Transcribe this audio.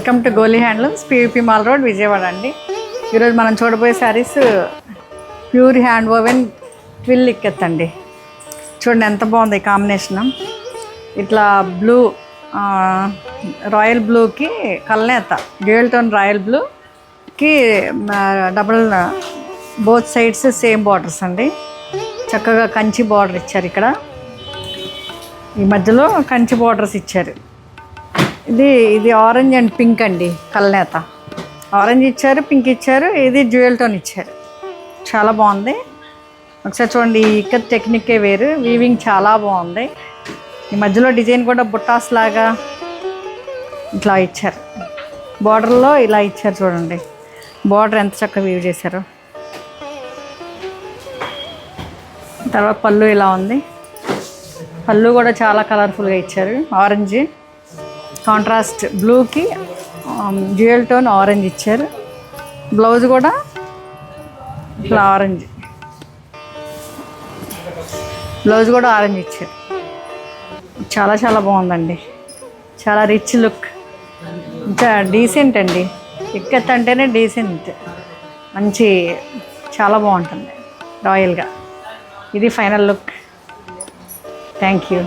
Welcome to Goli handlooms, PVP mall road, Vijayawada అండి. ఈరోజు మనం చూడబోయే saris pure hand woven twill ikat అండి. చూడండి ఎంత బాగుంది ఈ కాంబినేషన్. ఇట్లా బ్లూ, రాయల్ బ్లూకి కల్నేత, డ్యూయల్ టోన్ రాయల్ బ్లూకి double both sides same borders అండి. చక్కగా కంచి బార్డర్ ఇచ్చారు. ఇక్కడ ఈ మధ్యలో కంచి బార్డర్స్ ఇచ్చారు. ఇది ఆరెంజ్ అండ్ పింక్ అండి. కల్నేత ఆరెంజ్ ఇచ్చారు, పింక్ ఇచ్చారు, ఇది డ్యూయల్ టోన్ ఇచ్చారు. చాలా బాగుంది. ఒకసారి చూడండి, ఈ ఇక్కత్ టెక్నిక్కే వేరు. వీవింగ్ చాలా బాగుంది. ఈ మధ్యలో డిజైన్ కూడా బుట్టాస్ లాగా ఇట్లా ఇచ్చారు. బార్డర్లో ఇలా ఇచ్చారు. చూడండి బార్డర్ ఎంత చక్కగా వీవ్ చేశారు. తర్వాత పళ్ళు ఇలా ఉంది. పళ్ళు కూడా చాలా కలర్ఫుల్గా ఇచ్చారు. ఆరెంజ్ కాంట్రాస్ట్ బ్లూకి డ్యూయల్ టోన్ ఆరెంజ్ ఇచ్చారు. బ్లౌజ్ కూడా ఇట్లా ఆరెంజ్, బ్లౌజ్ కూడా ఆరెంజ్ ఇచ్చారు. చాలా చాలా బాగుందండి. చాలా రిచ్ లుక్, ఇంకా డీసెంట్ అండి. ఇక్కత్ అంటేనే డీసెంట్, మంచి, చాలా బాగుంటుంది రాయల్గా. ఇది ఫైనల్ లుక్. Thank you.